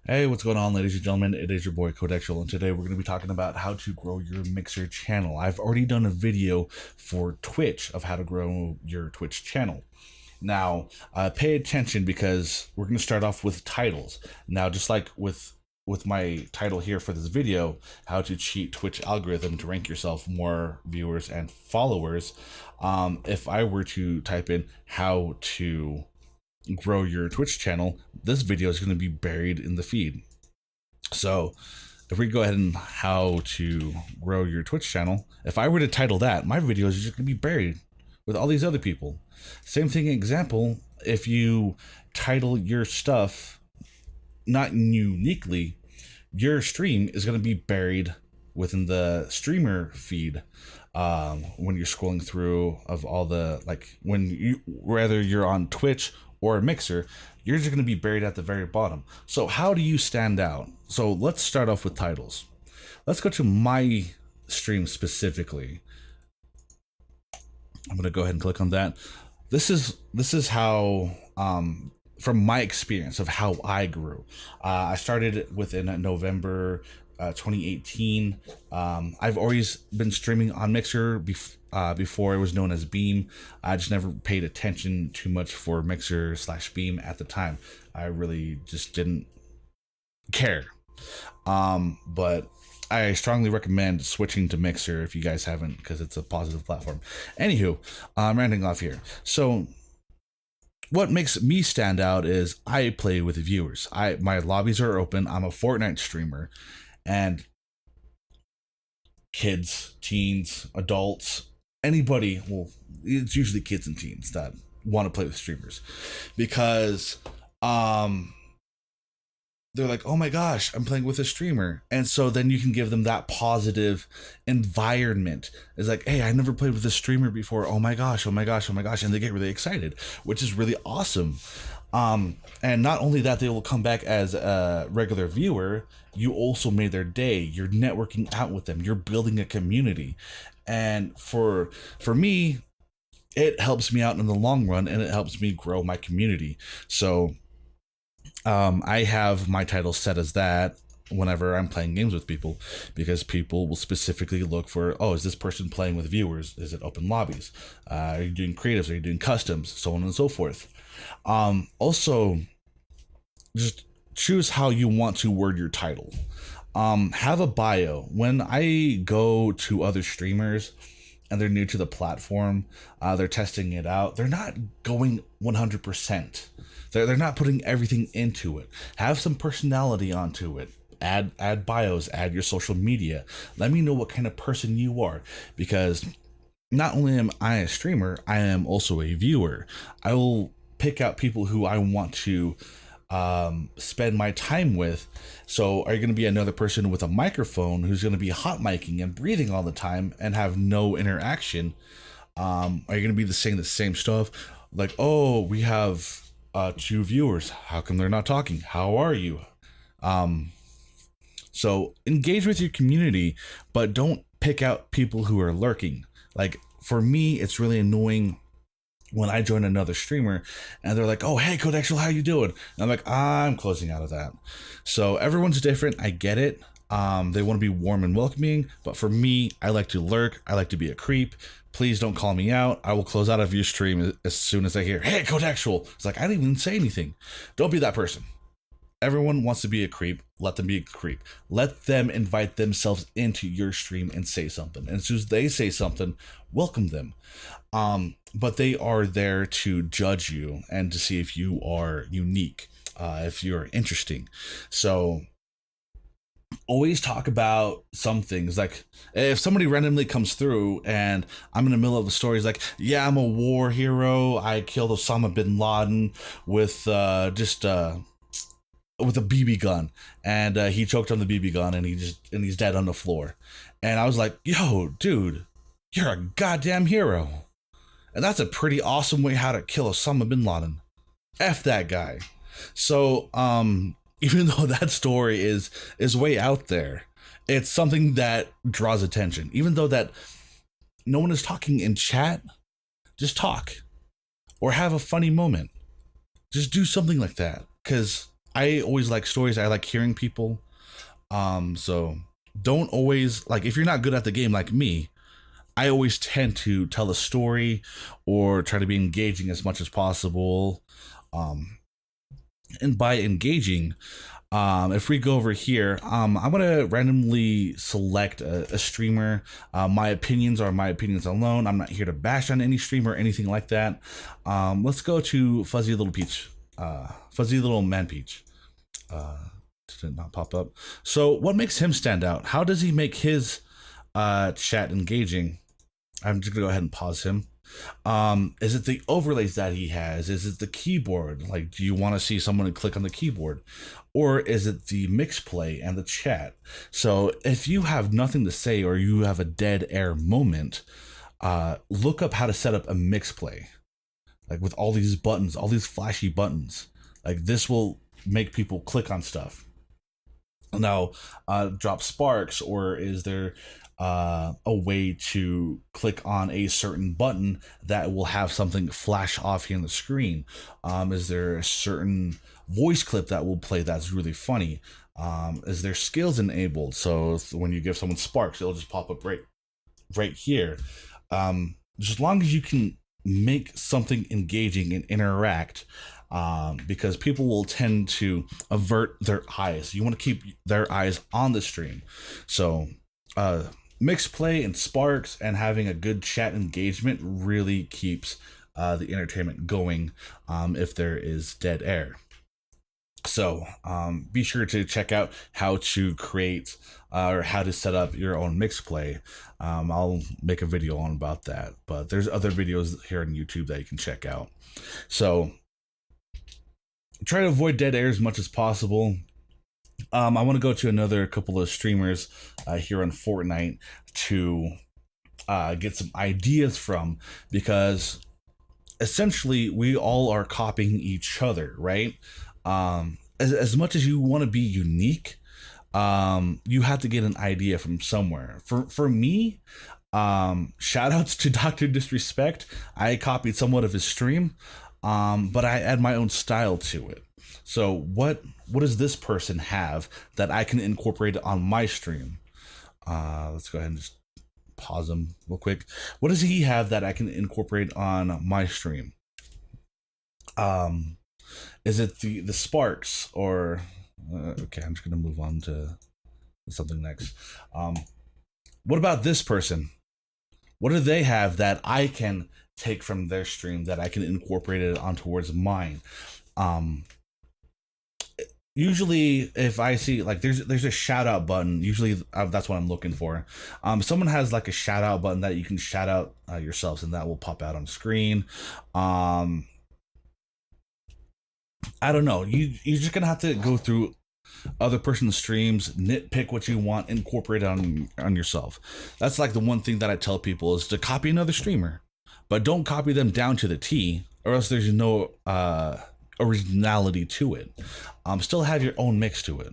Hey, what's going on, ladies and gentlemen? It is your boy Codexual, and today we're going to be talking about how to grow your Mixer channel. I've already done a video for Twitch of how to grow your Twitch channel. Now, pay attention because we're going to start off with titles. Now, just like with my title here for this video, how to cheat Twitch algorithm to rank yourself more viewers and followers. If I were to type in how to grow your Twitch channel, this video is going to be buried in the feed. So if we go ahead and how to grow your Twitch channel, if I were to title that, my videos are just going to be buried with all these other people. Same thing example, if you title your stuff not uniquely, your stream is going to be buried within the streamer feed. When you're scrolling through of all the, like, when you, whether you're on Twitch or a Mixer, you're just going to be buried at the very bottom. So how do you stand out? So let's start off with titles. Let's go to my stream specifically. I'm going to go ahead and click on that. This is how, from my experience of how I grew. I started within November 2018. I've always been streaming on Mixer before it was known as Beam. I just never paid attention too much for Mixer/Beam at the time. I really just didn't care. But I strongly recommend switching to Mixer if you guys haven't, because it's a positive platform. Anywho, I'm ranting off here. So what makes me stand out is I play with viewers. My lobbies are open. I'm a Fortnite streamer, and kids, teens, adults, anybody, well, it's usually kids and teens that want to play with streamers, because they're like, oh my gosh, I'm playing with a streamer. And so then you can give them that positive environment. It's like, hey, I never played with a streamer before. Oh my gosh, oh my gosh, oh my gosh. And they get really excited, which is really awesome. And not only that, they will come back as a regular viewer. You also made their day. You're networking out with them. You're building a community. And for me, it helps me out in the long run, and it helps me grow my community. So I have my title set as that whenever I'm playing games with people, because people will specifically look for, oh, is this person playing with viewers? Is it open lobbies? Are you doing creatives? Are you doing customs? So on and so forth. Also, just choose how you want to word your title. Have a bio. When I go to other streamers and they're new to the platform, they're testing it out, they're not going 100%. They're not putting everything into it. Have some personality onto it. Add bios, add your social media. Let me know what kind of person you are, because not only am I a streamer, I am also a viewer. I will pick out people who I want to spend my time with. So are you going to be another person with a microphone who's going to be hot micing and breathing all the time and have no interaction? Are you going to be saying the same stuff, like, oh, we have 2 viewers, how come they're not talking? How are you? So engage with your community, but don't pick out people who are lurking. Like, for me, it's really annoying when I join another streamer and they're like, oh, hey, Codexual, how you doing? And I'm like, I'm closing out of that. So everyone's different. I get it. They want to be warm and welcoming, but for me, I like to lurk. I like to be a creep. Please don't call me out. I will close out of your stream as soon as I hear, hey, Codexual. It's like, I didn't even say anything. Don't be that person. Everyone wants to be a creep. Let them be a creep. Let them invite themselves into your stream and say something. And as soon as they say something, welcome them. But they are there to judge you and to see if you are unique, if you're interesting. So always talk about some things. Like, if somebody randomly comes through and I'm in the middle of a story, it's like, yeah, I'm a war hero. I killed Osama bin Laden with with a BB gun, and he choked on the BB gun, and he's dead on the floor. And I was like, yo, dude, you're a goddamn hero. And that's a pretty awesome way how to kill Osama bin Laden. F that guy. So, even though that story is way out there, it's something that draws attention. Even though that no one is talking in chat, just talk. Or have a funny moment. Just do something like that. Because I always like stories. I like hearing people. So don't always like if you're not good at the game like me. I always tend to tell a story or try to be engaging as much as possible. Um, and by engaging, if we go over here, I'm gonna randomly select a streamer. My opinions are my opinions alone. I'm not here to bash on any streamer or anything like that. Let's go to Fuzzy Little Peach, Fuzzy Little Man Peach. Did not pop up. So, what makes him stand out? How does he make his chat engaging? I'm just gonna go ahead and pause him. Is it the overlays that he has? Is it the keyboard? Like, do you want to see someone click on the keyboard? Or is it the mix play and the chat? So if you have nothing to say or you have a dead air moment, look up how to set up a mix play. Like with all these buttons, all these flashy buttons. Like this will make people click on stuff. Now, drop sparks, or is there a way to click on a certain button that will have something flash off here on the screen? Is there a certain voice clip that will play that's really funny? Is there skills enabled? So when you give someone sparks, it'll just pop up right here. Just as long as you can make something engaging and interact, because people will tend to avert their eyes. You want to keep their eyes on the stream. So mixed play and sparks and having a good chat engagement really keeps the entertainment going if there is dead air. So be sure to check out how to create or how to set up your own mix play. I'll make a video on about that, but there's other videos here on YouTube that you can check out. So try to avoid dead air as much as possible. I want to go to another couple of streamers here on Fortnite to get some ideas from, because essentially we all are copying each other, right? As much as you want to be unique, you have to get an idea from somewhere. For me, shout outs to Dr. Disrespect. I copied somewhat of his stream, but I add my own style to it. So what does this person have that I can incorporate on my stream? Let's go ahead and just pause him real quick. What does he have that I can incorporate on my stream? Is it the sparks, or okay, I'm just gonna move on to something next. What about this person? What do they have that I can take from their stream that I can incorporate it on towards mine? Usually if I see like there's a shout out button, usually that's what I'm looking for. Someone has like a shout out button that you can shout out yourselves, and that will pop out on screen. I don't know, you're just gonna have to go through other person's streams, nitpick what you want, incorporate it on yourself. That's like the one thing that I tell people is to copy another streamer, but don't copy them down to the T, or else there's no originality to it. Still have your own mix to it.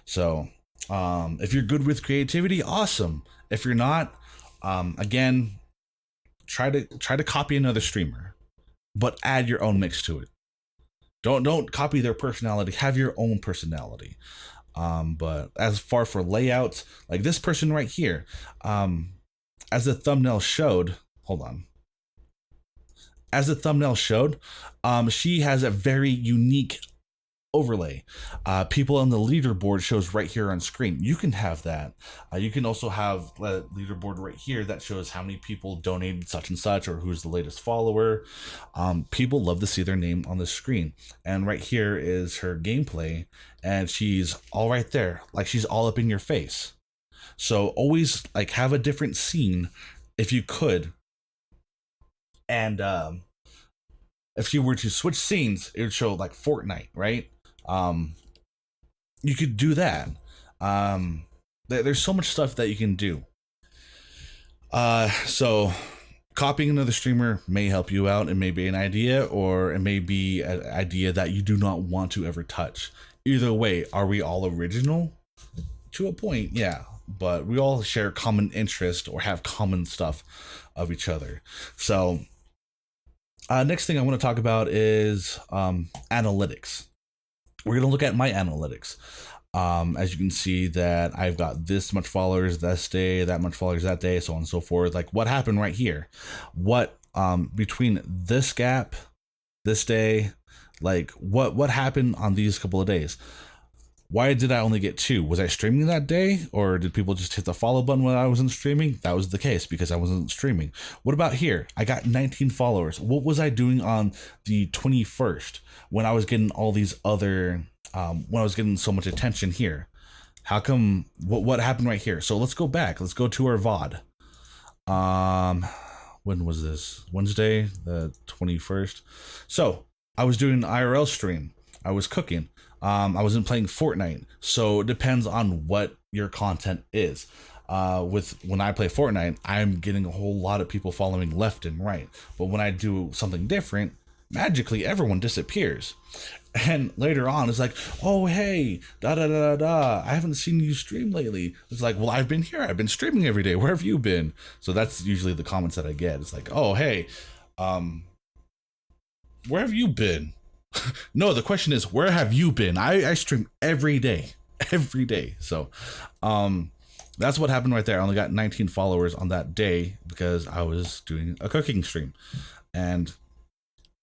So if you're good with creativity, awesome. If you're not, again, try to copy another streamer, but add your own mix to it. Don't copy their personality. Have your own personality. But as far for layouts, like this person right here, as the thumbnail showed, hold on. As the thumbnail showed, she has a very unique overlay. People on the leaderboard shows right here on screen. You can have that. You can also have a leaderboard right here that shows how many people donated such and such, or who's the latest follower. People love to see their name on the screen. And right here is her gameplay, and she's all right there, like she's all up in your face. So always like have a different scene if you could. And if you were to switch scenes, it would show like Fortnite, right? You could do that. There's so much stuff that you can do. So copying another streamer may help you out. It may be an idea, or it may be an idea that you do not want to ever touch. Either way, are we all original? To a point, yeah. But we all share common interest or have common stuff of each other. So next thing I want to talk about is analytics. we're going to look at my analytics. As you can see that I've got this much followers this day, that much followers that day, so on and so forth. Like what happened right here? What between this gap, this day, like what happened on these couple of days? Why did I only get 2? Was I streaming that day, or did people just hit the follow button when I wasn't streaming? That was the case because I wasn't streaming. What about here? I got 19 followers. What was I doing on the 21st when I was getting all these other, when I was getting so much attention here? How come, what happened right here? So let's go back. Let's go to our VOD. When was this? Wednesday, the 21st. So I was doing an IRL stream. I was cooking. I wasn't playing Fortnite, so it depends on what your content is. With when I play Fortnite, I'm getting a whole lot of people following left and right. But when I do something different, magically everyone disappears. And later on, it's like, oh hey, da da da da da. I haven't seen you stream lately. It's like, well, I've been here. I've been streaming every day. Where have you been? So that's usually the comments that I get. It's like, oh hey, where have you been? No, the question is, where have you been? I stream every day, every day. So, that's what happened right there. I only got 19 followers on that day because I was doing a cooking stream, and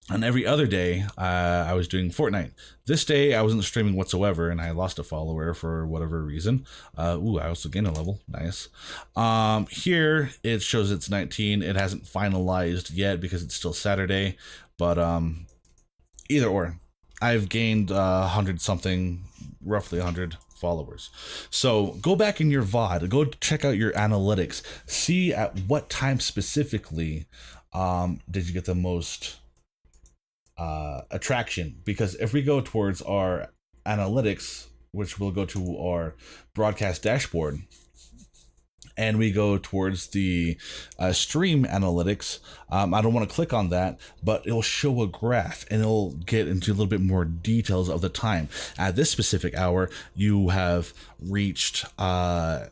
on every other day, I was doing Fortnite. This day, I wasn't streaming whatsoever, and I lost a follower for whatever reason. Ooh, I also gained a level. Nice. Here it shows it's 19. It hasn't finalized yet because it's still Saturday, but either or, I've gained 100 something, roughly 100 followers. So go back in your VOD, go check out your analytics, see at what time specifically did you get the most attraction. Because if we go towards our analytics, which will go to our broadcast dashboard, and we go towards the stream analytics, I don't want to click on that, but it'll show a graph and it'll get into a little bit more details of the time. At this specific hour, you have reached 10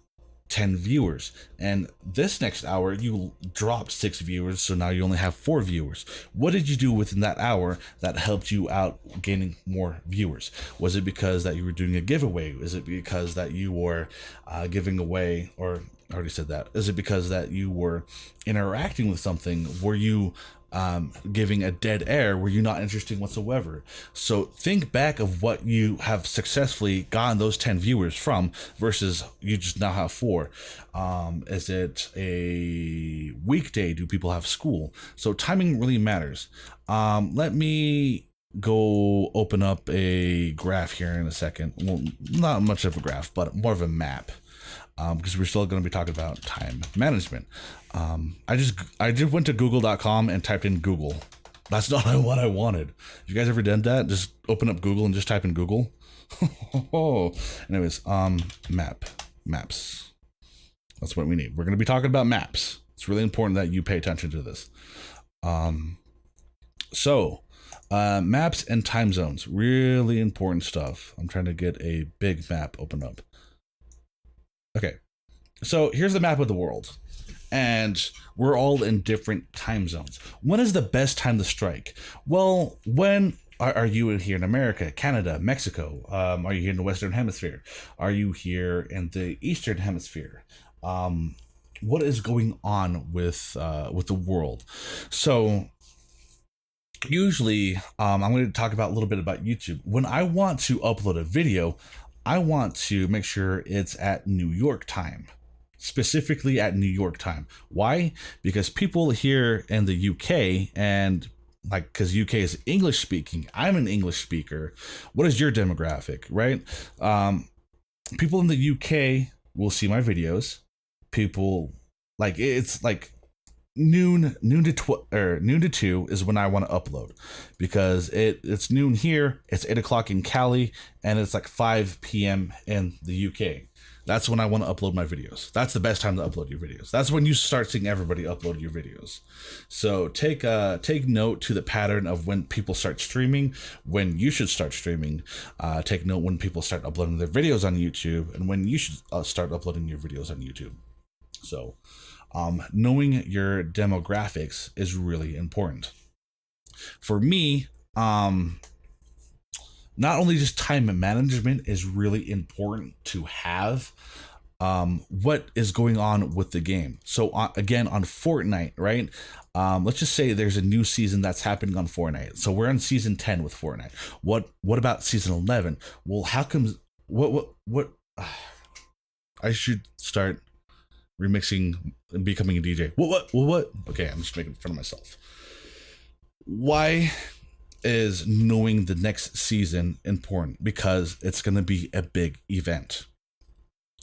viewers, and this next hour you dropped 6 viewers, so now you only have 4 viewers. What did you do within that hour that helped you out gaining more viewers? Was it because that you were doing a giveaway? Is it because that you were giving away, or I already said that, is it because that you were interacting with something? Were you giving a dead air? Were you not interesting whatsoever? So think back of what you have successfully gotten those 10 viewers from versus you just now have 4. Is it a weekday? Do people have school? So timing really matters. Let me go open up a graph here in a second. Well, not much of a graph, but more of a map. Because we're still going to be talking about time management. I just went to google.com and typed in Google. That's not what I wanted. You guys ever done that? Just open up Google and just type in Google. Anyways, maps. That's what we need. We're going to be talking about maps. It's really important that you pay attention to this. Maps and time zones, really important stuff. I'm trying to get a big map open up. Okay, so here's the map of the world, and we're all in different time zones. When is the best time to strike? Well, when are you here in America, Canada, Mexico? Are you here in the Western Hemisphere? Are you here in the Eastern Hemisphere? What is going on with the world? So usually, I'm going to talk about a little bit about YouTube. When I want to upload a video, I want to make sure it's at New York time, specifically at New York time. Why? Because people here in the UK, and like, because UK is English speaking, I'm an English speaker. What is your demographic, right? People in the UK will see my videos. People, like, it's like noon to 2 is when I want to upload, because it's noon here, it's 8 o'clock in Cali, and it's like 5 p.m. in the UK. That's when I want to upload my videos. That's the best time to upload your videos. That's when you start seeing everybody upload your videos. So take note to the pattern of when people start streaming, when you should start streaming. Take note when people start uploading their videos on YouTube, and when you should start uploading your videos on YouTube. So knowing your demographics is really important. For me, not only just time management is really important to have, what is going on with the game. So again, on Fortnite, right? Let's just say there's a new season that's happening on Fortnite. So we're on season 10 with Fortnite. What about season 11? Well, how comes what I should start remixing and becoming a DJ. What? Okay, I'm just making fun of myself. Why is knowing the next season important? Because it's going to be a big event.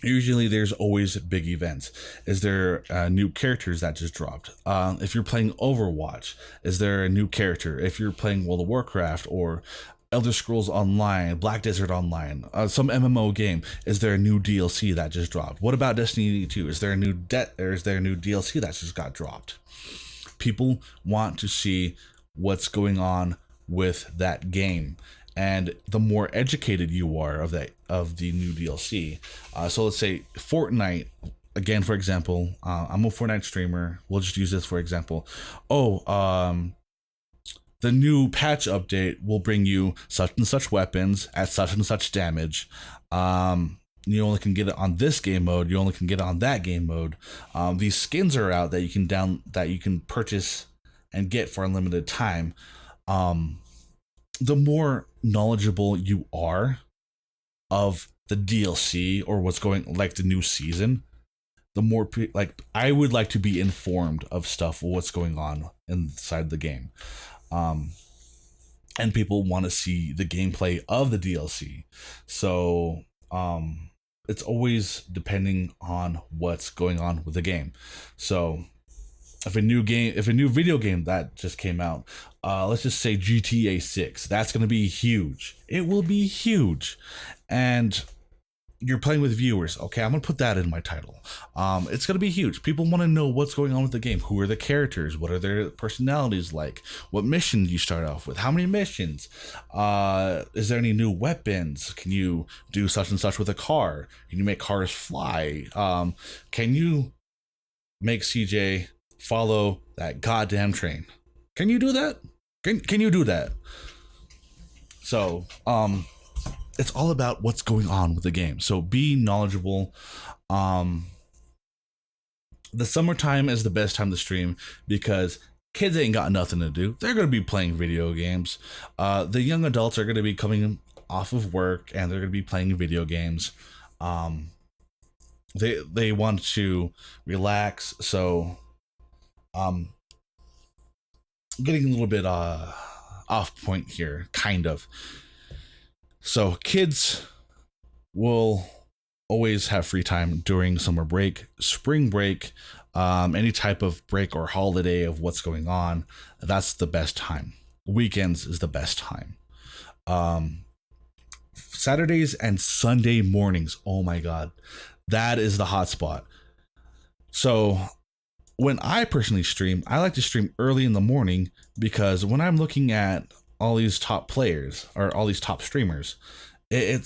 Usually there's always big events. Is there new characters that just dropped? If you're playing Overwatch, is there a new character? If you're playing World of Warcraft or Elder Scrolls Online, Black Desert Online, some MMO game, is there a new DLC that just dropped? What about Destiny 2? Is there a new or is there a new DLC that just got dropped? People want to see what's going on with that game, and the more educated you are of the new DLC. So let's say Fortnite. Again, for example, I'm a Fortnite streamer. We'll just use this for example. The new patch update will bring you such and such weapons at such and such damage. You only can get it on this game mode. You only can get it on that game mode. These skins are out that you can purchase and get for unlimited time. The more knowledgeable you are of the DLC or what's going, like the new season, the more like I would like to be informed of stuff, what's going on inside the game. And people want to see the gameplay of the DLC. So it's always depending on what's going on with the game. So if a new video game that just came out, let's just say GTA 6, that's going to be huge. It will be huge. And you're playing with viewers. Okay, I'm going to put that in my title. It's going to be huge. People want to know what's going on with the game. Who are the characters? What are their personalities like? What mission do you start off with? How many missions? Is there any new weapons? Can you do such and such with a car? Can you make cars fly? Can you make CJ follow that goddamn train? Can you do that? Can you do that? So, it's all about what's going on with the game. So be knowledgeable. The summertime is the best time to stream because kids ain't got nothing to do. They're going to be playing video games. The young adults are going to be coming off of work and they're going to be playing video games. They want to relax. So, getting a little bit off point here, kind of. So kids will always have free time during summer break, spring break, any type of break or holiday of what's going on. That's the best time. Weekends is the best time. Saturdays and Sunday mornings. Oh my God. That is the hot spot. So when I personally stream, I like to stream early in the morning because when I'm looking at all these top players or all these top streamers, I'm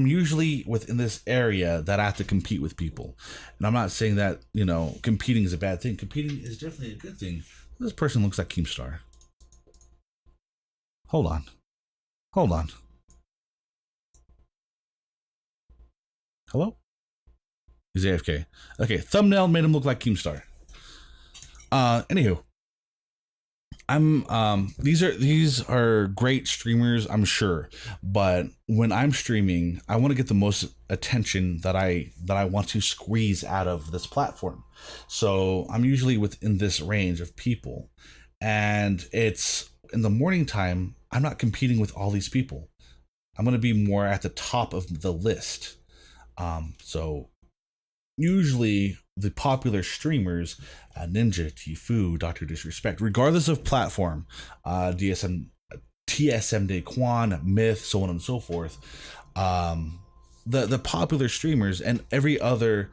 usually within this area that I have to compete with people. And I'm not saying that, competing is a bad thing. Competing is definitely a good thing. This person looks like Keemstar. Hold on. Hello? He's AFK. Okay, thumbnail made him look like Keemstar. Anywho. These are great streamers, I'm sure, but when I'm streaming, I want to get the most attention that I want to squeeze out of this platform. So I'm usually within this range of people, and it's in the morning time. I'm not competing with all these people. I'm going to be more at the top of the list. So usually the popular streamers, Ninja, Tfue, Dr. Disrespect, regardless of platform, TSM Daquan, Myth, so on and so forth, the popular streamers and every other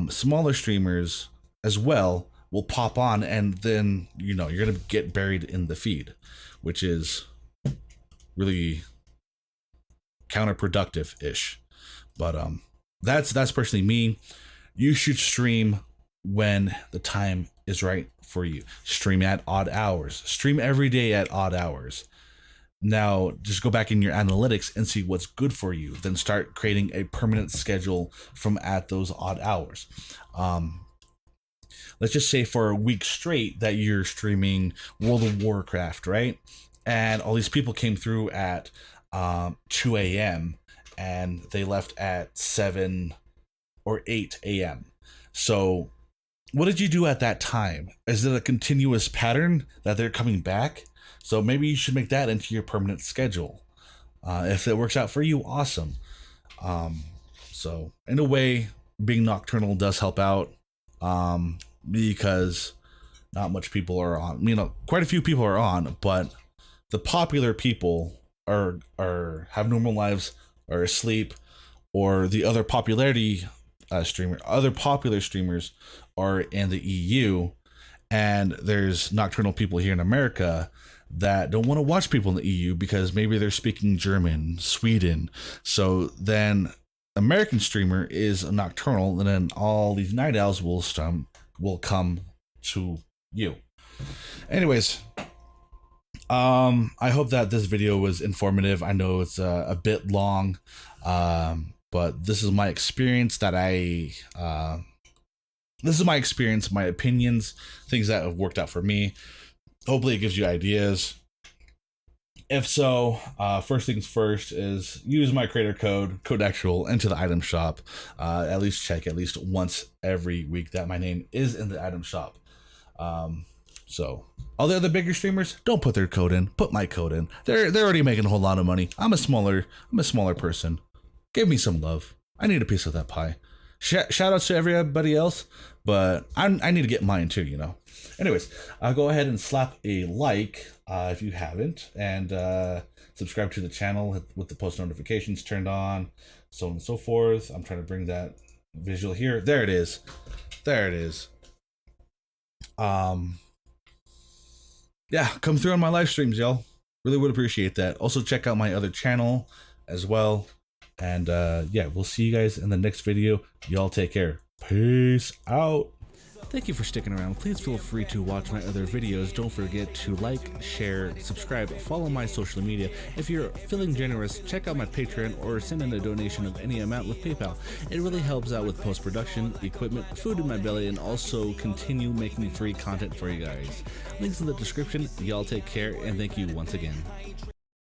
smaller streamers as well will pop on, and then you're gonna get buried in the feed, which is really counterproductive-ish. But that's personally me. You should stream when the time is right for you. Stream at odd hours. Stream every day at odd hours. Now just go back in your analytics and see what's good for you. Then start creating a permanent schedule from at those odd hours. Let's just say for a week straight that you're streaming World of Warcraft, right? And all these people came through at 2 a.m. and they left at 7 or 8 a.m. So what did you do at that time? Is it a continuous pattern that they're coming back? So maybe you should make that into your permanent schedule. If it works out for you, awesome. So in a way, being nocturnal does help out, because not much people are on. You know, quite a few people are on, but the popular people are have normal lives, are asleep, or the other other popular streamers are in the EU, and there's nocturnal people here in America that don't want to watch people in the EU because maybe they're speaking German, Sweden. So then American streamer is a nocturnal, and then all these night owls will come to you. Anyways, I hope that this video was informative. I know it's a bit long, but this is my experience my opinions, things that have worked out for me. Hopefully it gives you ideas. If so, first things first is use my creator code, Codexual, into the item shop. At least check at least once every week that my name is in the item shop. So all the other bigger streamers, don't put their code in, put my code in. They're already making a whole lot of money. I'm a smaller person. Give me some love. I need a piece of that pie. Shout outs to everybody else, but I need to get mine too, you know. Anyways, go ahead and slap a like if you haven't, and subscribe to the channel with the post notifications turned on, so on and so forth. I'm trying to bring that visual here. There it is. Yeah, come through on my live streams, y'all. Really would appreciate that. Also check out my other channel as well. And yeah, we'll see you guys in the next video. Y'all take care. Peace out. Thank you for sticking around. Please feel free to watch my other videos. Don't forget to like, share, subscribe, follow my social media. If you're feeling generous, check out my Patreon or send in a donation of any amount with PayPal. It really helps out with post-production, equipment, food in my belly, and also continue making free content for you guys. Links in the description. Y'all take care, and thank you once again.